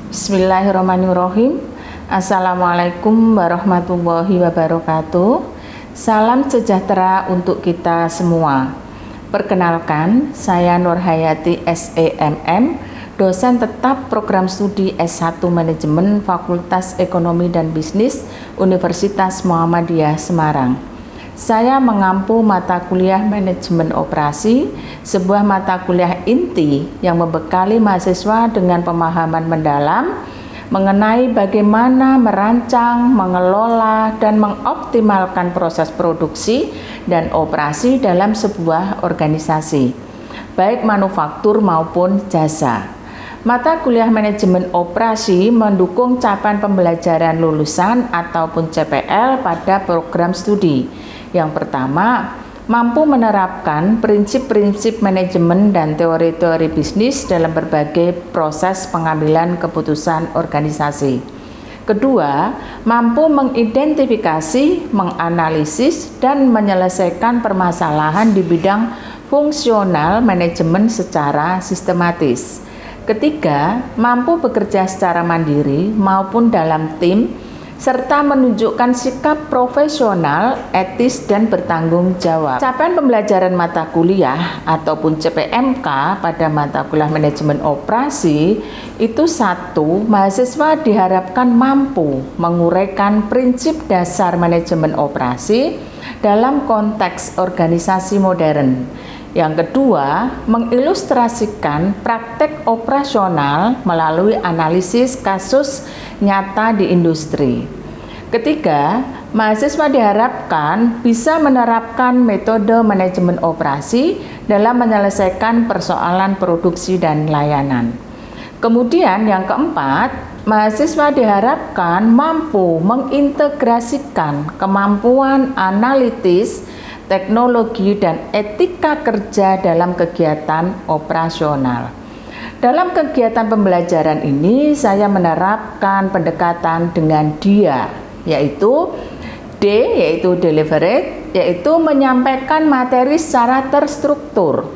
Bismillahirrahmanirrahim. Assalamualaikum warahmatullahi wabarakatuh. Salam sejahtera untuk kita semua. Perkenalkan, saya Nurhayati SEMM, dosen tetap program studi S1 Manajemen Fakultas Ekonomi dan Bisnis Universitas Muhammadiyah Semarang. Saya mengampu mata kuliah Manajemen Operasi, sebuah mata kuliah inti yang membekali mahasiswa dengan pemahaman mendalam mengenai bagaimana merancang, mengelola, dan mengoptimalkan proses produksi dan operasi dalam sebuah organisasi, baik manufaktur maupun jasa. Mata kuliah Manajemen Operasi mendukung capaian pembelajaran lulusan ataupun CPL pada program studi. Yang pertama, mampu menerapkan prinsip-prinsip manajemen dan teori-teori bisnis dalam berbagai proses pengambilan keputusan organisasi. Kedua, mampu mengidentifikasi, menganalisis, dan menyelesaikan permasalahan di bidang fungsional manajemen secara sistematis. Ketiga, mampu bekerja secara mandiri maupun dalam tim, serta menunjukkan sikap profesional, etis, dan bertanggung jawab. Capaian pembelajaran mata kuliah ataupun CPMK pada mata kuliah Manajemen Operasi itu satu, mahasiswa diharapkan mampu menguraikan prinsip dasar manajemen operasi dalam konteks organisasi modern. Yang kedua, mengilustrasikan praktek operasional melalui analisis kasus nyata di industri. Ketiga, mahasiswa diharapkan bisa menerapkan metode manajemen operasi dalam menyelesaikan persoalan produksi dan layanan. Kemudian yang keempat, mahasiswa diharapkan mampu mengintegrasikan kemampuan analitis, teknologi, dan etika kerja dalam kegiatan operasional. Dalam kegiatan pembelajaran ini, saya menerapkan pendekatan dengan DIA, yaitu D, yaitu deliberate, yaitu menyampaikan materi secara terstruktur,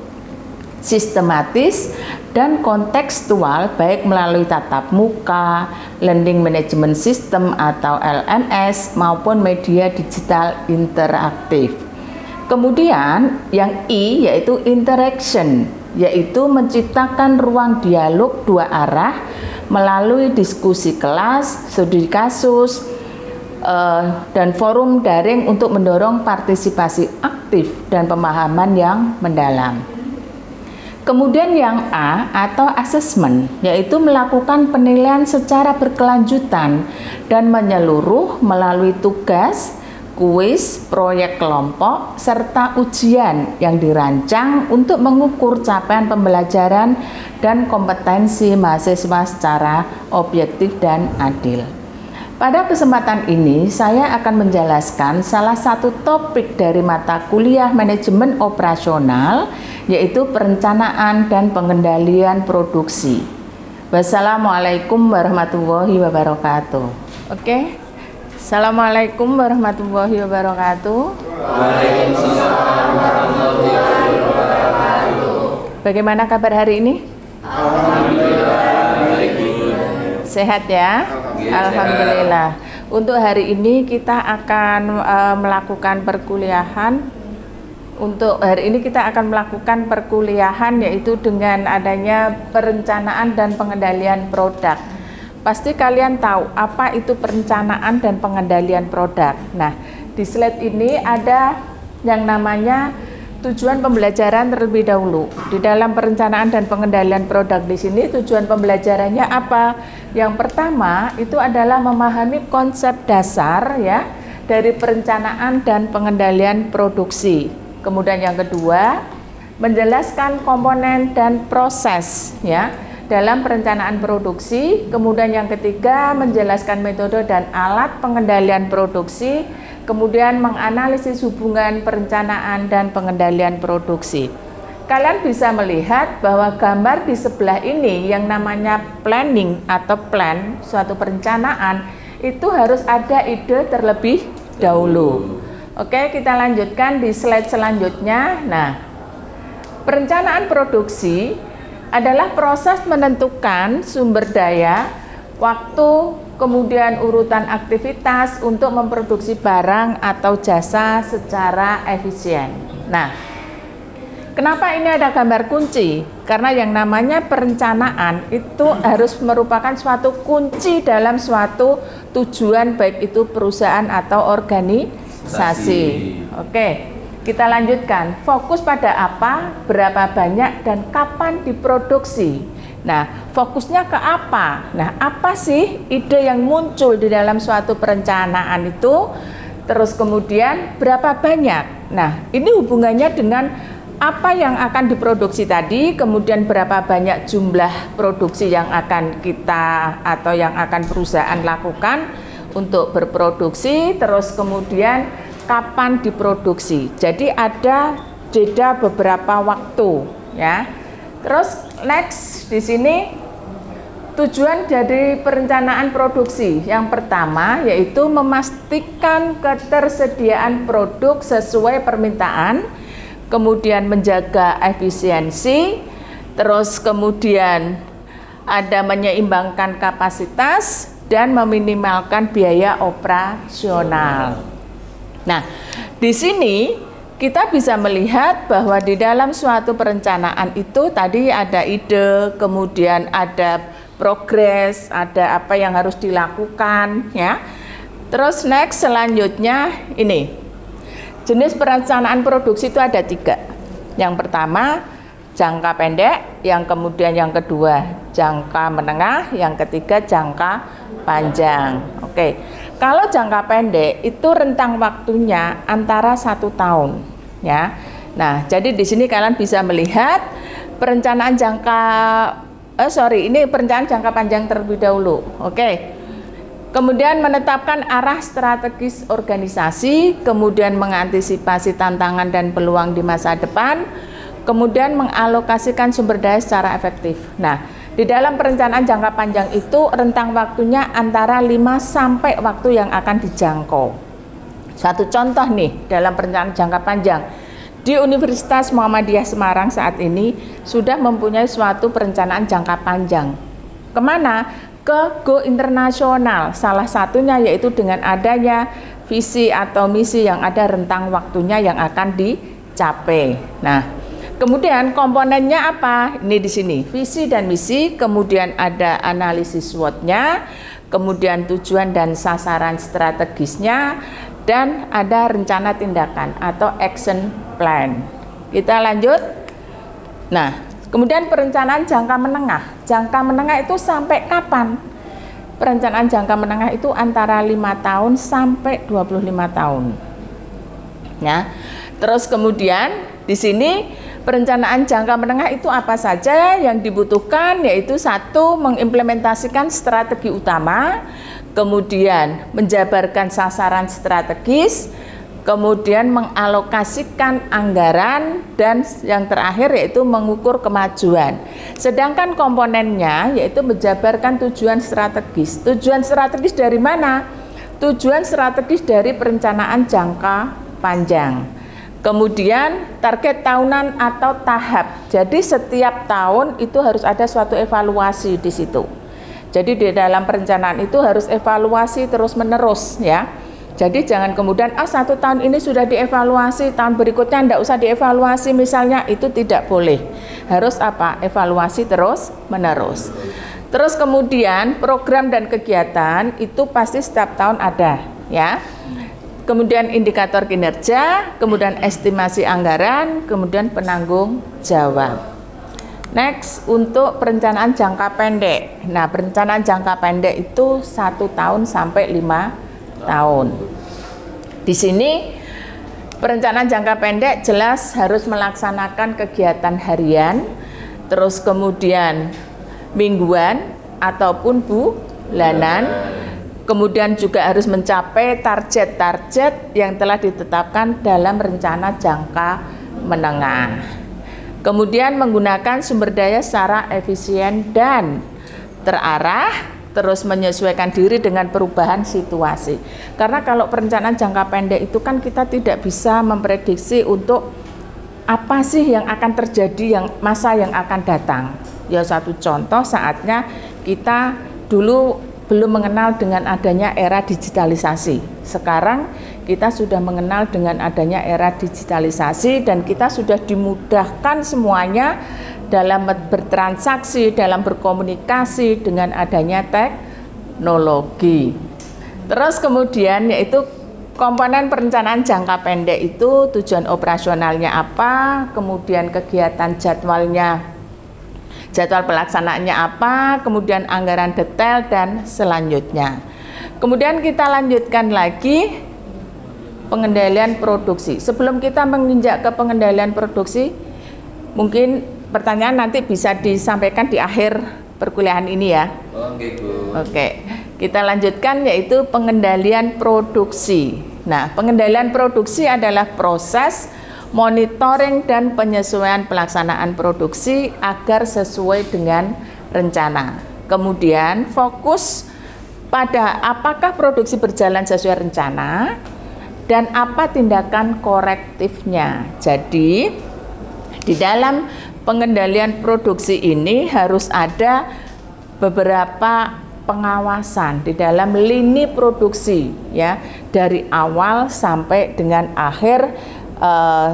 sistematis, dan kontekstual, baik melalui tatap muka, Learning Management System atau LMS, maupun media digital interaktif. Kemudian yang I yaitu interaction, yaitu menciptakan ruang dialog dua arah melalui diskusi kelas, studi kasus, dan forum daring untuk mendorong partisipasi aktif dan pemahaman yang mendalam. Kemudian yang A atau assessment, yaitu melakukan penilaian secara berkelanjutan dan menyeluruh melalui tugas, kuis, proyek kelompok, serta ujian yang dirancang untuk mengukur capaian pembelajaran dan kompetensi mahasiswa secara objektif dan adil. Pada kesempatan ini, saya akan menjelaskan salah satu topik dari mata kuliah Manajemen Operasional, yaitu perencanaan dan pengendalian produksi. Wassalamualaikum warahmatullahi wabarakatuh. Oke. Assalamualaikum warahmatullahi wabarakatuh. Waalaikumsalam warahmatullahi wabarakatuh. Bagaimana kabar hari ini? Alhamdulillah. Sehat ya? Alhamdulillah. Untuk hari ini kita akan melakukan perkuliahan. Untuk hari ini kita akan melakukan perkuliahan yaitu dengan adanya perencanaan dan pengendalian produk. Pasti kalian tahu apa itu perencanaan dan pengendalian produk. Nah, di slide ini ada yang namanya tujuan pembelajaran terlebih dahulu. Di dalam perencanaan dan pengendalian produk di sini tujuan pembelajarannya apa? Yang pertama itu adalah memahami konsep dasar ya dari perencanaan dan pengendalian produksi. Kemudian yang kedua, menjelaskan komponen dan proses ya dalam perencanaan produksi. Kemudian yang ketiga, menjelaskan metode dan alat pengendalian produksi. Kemudian menganalisis hubungan perencanaan dan pengendalian produksi. Kalian bisa melihat bahwa gambar di sebelah ini yang namanya planning atau plan, suatu perencanaan, itu harus ada ide terlebih dahulu. Oke, kita lanjutkan di slide selanjutnya. Nah, perencanaan produksi adalah proses menentukan sumber daya, waktu, kemudian urutan aktivitas untuk memproduksi barang atau jasa secara efisien. Nah, kenapa ini ada gambar kunci? Karena yang namanya perencanaan itu harus merupakan suatu kunci dalam suatu tujuan, baik itu perusahaan atau organisasi. Oke, kita lanjutkan. Fokus pada apa, berapa banyak, dan kapan diproduksi. Nah, fokusnya ke apa? Nah, apa sih ide yang muncul di dalam suatu perencanaan itu? Terus kemudian berapa banyak? Nah, ini hubungannya dengan apa yang akan diproduksi tadi, kemudian berapa banyak jumlah produksi yang akan kita atau yang akan perusahaan lakukan untuk berproduksi, terus kemudian kapan diproduksi. Jadi ada jeda beberapa waktu, ya. Terus next di sini tujuan dari perencanaan produksi yang pertama yaitu memastikan ketersediaan produk sesuai permintaan, kemudian menjaga efisiensi, terus kemudian ada menyeimbangkan kapasitas dan meminimalkan biaya operasional. Nah, di sini kita bisa melihat bahwa di dalam suatu perencanaan itu tadi ada ide, kemudian ada progres, ada apa yang harus dilakukan, ya. Terus next selanjutnya ini jenis perencanaan produksi itu ada 3. Yang pertama jangka pendek, yang kemudian yang kedua jangka menengah, yang ketiga jangka panjang. Oke, kalau jangka pendek itu rentang waktunya antara 1 tahun, ya. Nah, jadi di sini kalian bisa melihat perencanaan perencanaan jangka panjang terlebih dahulu. Oke. Kemudian menetapkan arah strategis organisasi, kemudian mengantisipasi tantangan dan peluang di masa depan, kemudian mengalokasikan sumber daya secara efektif. Nah, di dalam perencanaan jangka panjang itu rentang waktunya antara 5 sampai waktu yang akan dijangkau. Satu contoh nih dalam perencanaan jangka panjang. Di Universitas Muhammadiyah Semarang saat ini sudah mempunyai suatu perencanaan jangka panjang. Kemana? Ke go internasional. Salah satunya yaitu dengan adanya visi atau misi yang ada rentang waktunya yang akan dicapai. Nah, kemudian komponennya apa? Ini di sini, visi dan misi, kemudian ada analisis SWOT-nya, kemudian tujuan dan sasaran strategisnya, dan ada rencana tindakan atau action plan. Kita lanjut. Nah, kemudian perencanaan jangka menengah. Jangka menengah itu sampai kapan? Perencanaan jangka menengah itu antara 5 tahun sampai 25 tahun. Ya. Terus kemudian di sini perencanaan jangka menengah itu apa saja yang dibutuhkan, yaitu 1, mengimplementasikan strategi utama, kemudian menjabarkan sasaran strategis, kemudian mengalokasikan anggaran, dan yang terakhir yaitu mengukur kemajuan. Sedangkan komponennya yaitu menjabarkan tujuan strategis. Tujuan strategis dari mana? Tujuan strategis dari perencanaan jangka panjang. Kemudian target tahunan atau tahap. Jadi setiap tahun itu harus ada suatu evaluasi di situ. Jadi di dalam perencanaan itu harus evaluasi terus-menerus, ya. Jadi jangan kemudian 1 tahun ini sudah dievaluasi, tahun berikutnya tidak usah dievaluasi misalnya, itu tidak boleh. Harus apa? Evaluasi terus-menerus. Terus kemudian program dan kegiatan itu pasti setiap tahun ada, ya. Kemudian indikator kinerja, kemudian estimasi anggaran, kemudian penanggung jawab. Next, untuk perencanaan jangka pendek. Nah, perencanaan jangka pendek itu 1 tahun sampai 5 tahun. Di sini perencanaan jangka pendek jelas harus melaksanakan kegiatan harian, terus kemudian mingguan ataupun bulanan. Kemudian juga harus mencapai target-target yang telah ditetapkan dalam rencana jangka menengah. Kemudian menggunakan sumber daya secara efisien dan terarah, terus menyesuaikan diri dengan perubahan situasi. Karena kalau perencanaan jangka pendek itu kan kita tidak bisa memprediksi untuk apa sih yang akan terjadi masa yang akan datang. Ya, satu contoh saatnya kita dulu belum mengenal dengan adanya era digitalisasi. Sekarang kita sudah mengenal dengan adanya era digitalisasi dan kita sudah dimudahkan semuanya dalam bertransaksi, dalam berkomunikasi dengan adanya teknologi. Terus kemudian yaitu komponen perencanaan jangka pendek itu tujuan operasionalnya apa, kemudian kegiatan jadwalnya, jadwal pelaksanaannya apa, kemudian anggaran detail dan selanjutnya. Kemudian kita lanjutkan lagi pengendalian produksi. Sebelum kita menginjak ke pengendalian produksi, mungkin pertanyaan nanti bisa disampaikan di akhir perkuliahan ini ya. Oke, Bu. Oke, kita lanjutkan yaitu pengendalian produksi. Nah, pengendalian produksi adalah proses monitoring dan penyesuaian pelaksanaan produksi agar sesuai dengan rencana. Kemudian fokus pada apakah produksi berjalan sesuai rencana dan apa tindakan korektifnya. Jadi di dalam pengendalian produksi ini harus ada beberapa pengawasan di dalam lini produksi ya, dari awal sampai dengan akhir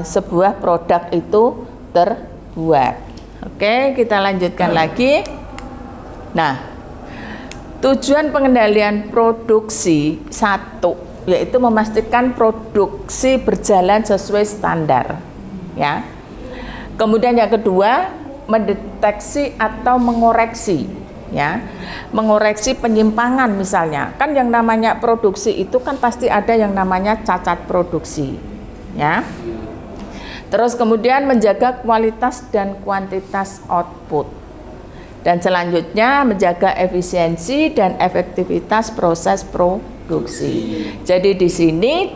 sebuah produk itu terbuat. Oke, kita lanjutkan lagi. Nah, tujuan pengendalian produksi satu yaitu memastikan produksi berjalan sesuai standar ya. Kemudian yang kedua, mendeteksi atau mengoreksi ya. Mengoreksi penyimpangan misalnya. Kan yang namanya produksi itu kan pasti ada yang namanya cacat produksi ya. Terus kemudian menjaga kualitas dan kuantitas output. Dan selanjutnya menjaga efisiensi dan efektivitas proses produksi. Jadi di sini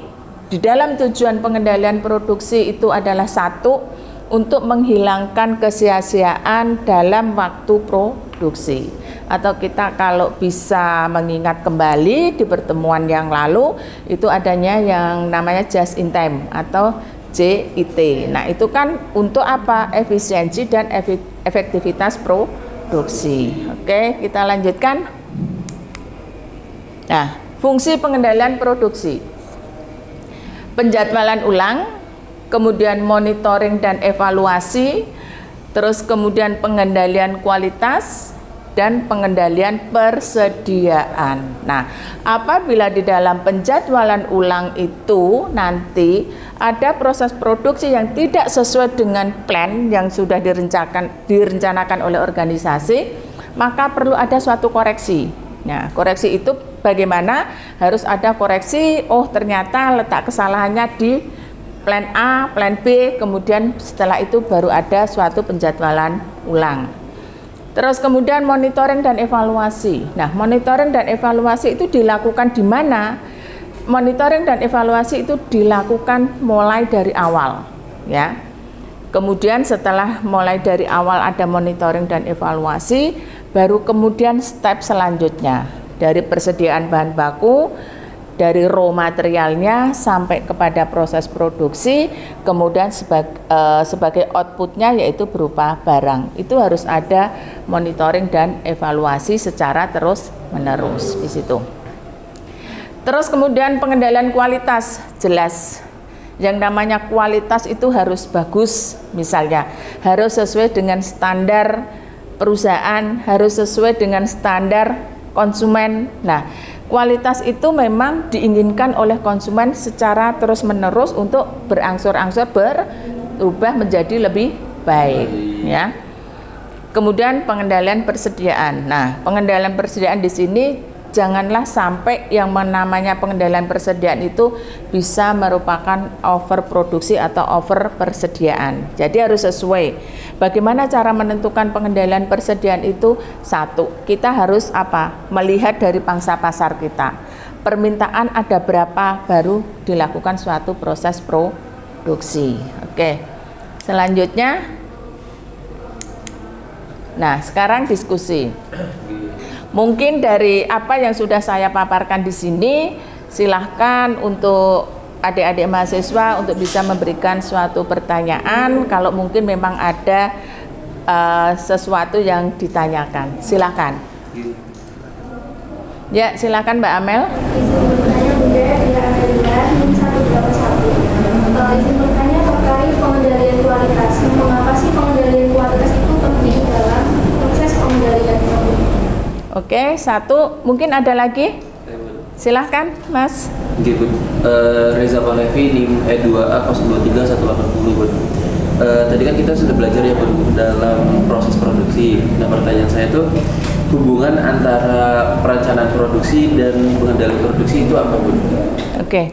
di dalam tujuan pengendalian produksi itu adalah satu, untuk menghilangkan kesia-siaan dalam waktu produksi. Atau kita kalau bisa mengingat kembali di pertemuan yang lalu itu adanya yang namanya just in time atau JIT. Nah, itu kan untuk apa? Efisiensi dan efektivitas produksi. Oke, kita lanjutkan. Nah, fungsi pengendalian produksi. Penjadwalan ulang, kemudian monitoring dan evaluasi, terus kemudian pengendalian kualitas dan pengendalian persediaan. Nah, apabila di dalam penjadwalan ulang itu nanti ada proses produksi yang tidak sesuai dengan plan yang sudah direncanakan oleh organisasi, maka perlu ada suatu koreksi. Nah, koreksi itu bagaimana? Harus ada koreksi, oh ternyata letak kesalahannya di plan A, plan B, kemudian setelah itu baru ada suatu penjadwalan ulang. Terus kemudian monitoring dan evaluasi. Nah, monitoring dan evaluasi itu dilakukan di mana? Monitoring dan evaluasi itu dilakukan mulai dari awal, ya. Kemudian setelah mulai dari awal ada monitoring dan evaluasi, baru kemudian step selanjutnya dari persediaan bahan baku, dari raw materialnya sampai kepada proses produksi, kemudian sebagai outputnya yaitu berupa barang. Itu harus ada monitoring dan evaluasi secara terus menerus di situ. Terus kemudian pengendalian kualitas, jelas yang namanya kualitas itu harus bagus, misalnya harus sesuai dengan standar perusahaan, harus sesuai dengan standar konsumen. Nah, kualitas itu memang diinginkan oleh konsumen secara terus-menerus untuk berangsur-angsur berubah menjadi lebih baik, ya. Kemudian pengendalian persediaan. Nah, pengendalian persediaan di sini janganlah sampai yang namanya pengendalian persediaan itu bisa merupakan overproduksi atau over persediaan. Jadi harus sesuai. Bagaimana cara menentukan pengendalian persediaan itu? Satu, kita harus apa? Melihat dari pangsa pasar kita. Permintaan ada berapa baru dilakukan suatu proses produksi. Oke. Selanjutnya, nah sekarang diskusi. Mungkin dari apa yang sudah saya paparkan di sini, silahkan untuk adik-adik mahasiswa untuk bisa memberikan suatu pertanyaan. Kalau mungkin memang ada sesuatu yang ditanyakan, silahkan. Ya, silakan Mbak Amel. Izin bertanya Bunda tidak ada bulan 181. Izin bertanya terkait pengendalian kualitas. Mengapa sih pengendalian kualitas itu penting dalam proses pengendalian produk? Oke, satu. Mungkin ada lagi? Silahkan, Mas. Oke, Bun. Reza Palevi, NIM E2A 023180, Bun. Tadi kan kita sudah belajar ya, Bun, dalam proses produksi. Nah, pertanyaan saya tuh hubungan antara perencanaan produksi dan pengendalian produksi itu apa, Bun? Oke.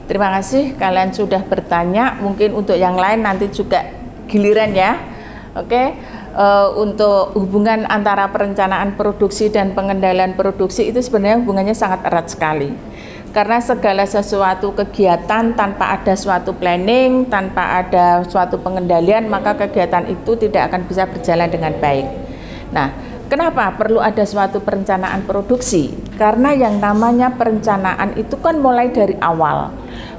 Terima kasih kalian sudah bertanya. Mungkin untuk yang lain nanti juga giliran ya. Oke. Untuk hubungan antara perencanaan produksi dan pengendalian produksi itu sebenarnya hubungannya sangat erat sekali. Karena segala sesuatu kegiatan tanpa ada suatu planning, tanpa ada suatu pengendalian, maka kegiatan itu tidak akan bisa berjalan dengan baik. Nah, kenapa perlu ada suatu perencanaan produksi? Karena yang namanya perencanaan itu kan mulai dari awal.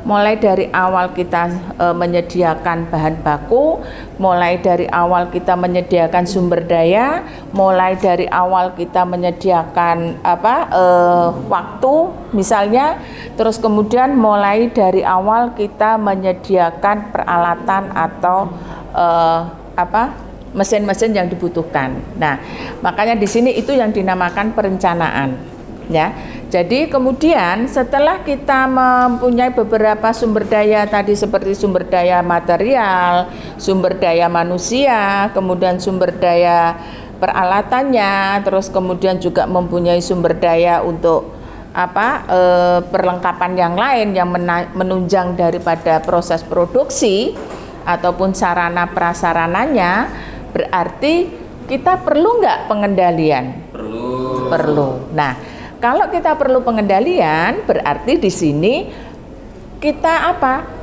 Mulai dari awal kita menyediakan bahan baku, mulai dari awal kita menyediakan sumber daya, mulai dari awal kita menyediakan waktu misalnya, terus kemudian mulai dari awal kita menyediakan peralatan atau mesin-mesin yang dibutuhkan. Nah, makanya di sini itu yang dinamakan perencanaan. Ya, jadi kemudian setelah kita mempunyai beberapa sumber daya tadi seperti sumber daya material, sumber daya manusia, kemudian sumber daya peralatannya, terus kemudian juga mempunyai sumber daya untuk perlengkapan yang lain yang menunjang daripada proses produksi ataupun sarana prasarananya, berarti kita perlu nggak pengendalian? Perlu. Nah, kalau kita perlu pengendalian, berarti di sini kita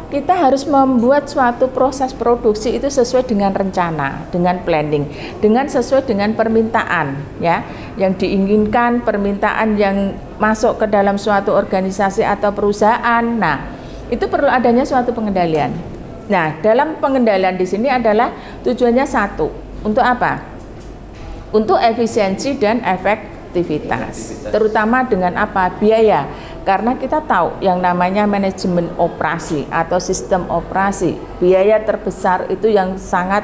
Kita harus membuat suatu proses produksi itu sesuai dengan rencana, dengan planning, dengan sesuai dengan permintaan, ya, yang diinginkan, permintaan yang masuk ke dalam suatu organisasi atau perusahaan. Nah, itu perlu adanya suatu pengendalian. Nah, dalam pengendalian di sini adalah tujuannya satu, untuk apa? Untuk efisiensi dan efektivitas, terutama dengan apa? Biaya. Karena kita tahu yang namanya manajemen operasi atau sistem operasi, biaya terbesar itu yang sangat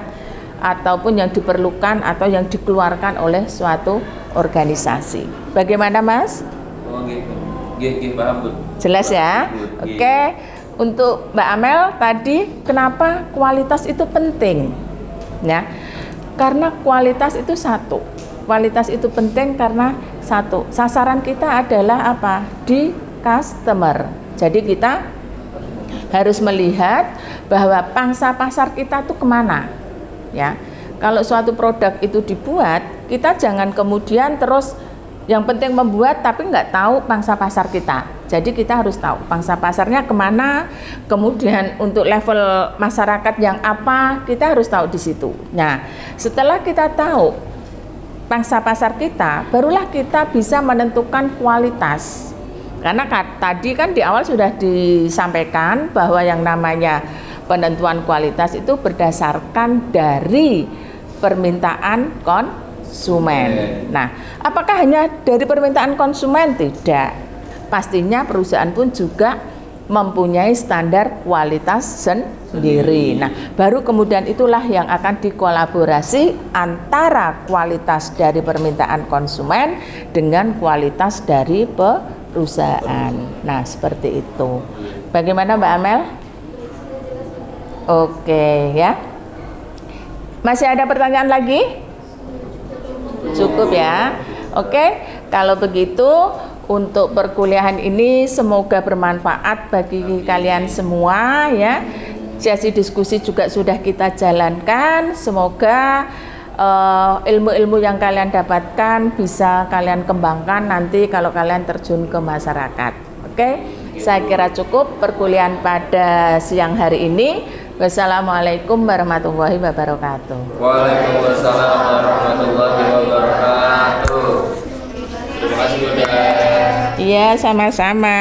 ataupun yang diperlukan atau yang dikeluarkan oleh suatu organisasi. Bagaimana, Mas? Oh, paham, Bu. Jelas ya? Oke. Untuk Mbak Amel tadi, kenapa kualitas itu penting? Ya, karena kualitas itu satu. Kualitas itu penting karena satu, sasaran kita adalah apa? Di customer. Jadi kita harus melihat bahwa pangsa pasar kita tuh kemana, ya. Kalau suatu produk itu dibuat, kita jangan kemudian terus yang penting membuat tapi nggak tahu pangsa pasar kita. Jadi kita harus tahu pangsa pasarnya kemana, kemudian untuk level masyarakat yang apa, kita harus tahu di situ. Nah, setelah kita tahu pangsa pasar kita, barulah kita bisa menentukan kualitas. Karena tadi kan di awal sudah disampaikan bahwa yang namanya penentuan kualitas itu berdasarkan dari permintaan konsumen. Nah, apakah hanya dari permintaan konsumen? Tidak. Pastinya perusahaan pun juga mempunyai standar kualitas sendiri. Nah, baru kemudian itulah yang akan dikolaborasi antara kualitas dari permintaan konsumen dengan kualitas dari perusahaan. Nah, seperti itu. Bagaimana, Mbak Amel? Oke, ya. Masih ada pertanyaan lagi? Cukup ya. Oke, kalau begitu untuk perkuliahan ini semoga bermanfaat bagi kalian semua, ya. Sesi diskusi juga sudah kita jalankan. Semoga ilmu-ilmu yang kalian dapatkan bisa kalian kembangkan nanti kalau kalian terjun ke masyarakat. Oke, saya kira cukup perkuliahan pada siang hari ini. Wassalamualaikum warahmatullahi wabarakatuh. Waalaikumsalam warahmatullahi wabarakatuh. Terima kasih, Bunda. Iya, sama-sama.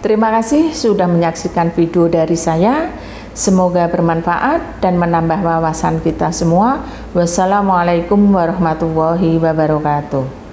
Terima kasih sudah menyaksikan video dari saya. Semoga bermanfaat dan menambah wawasan kita semua. Wassalamualaikum warahmatullahi wabarakatuh.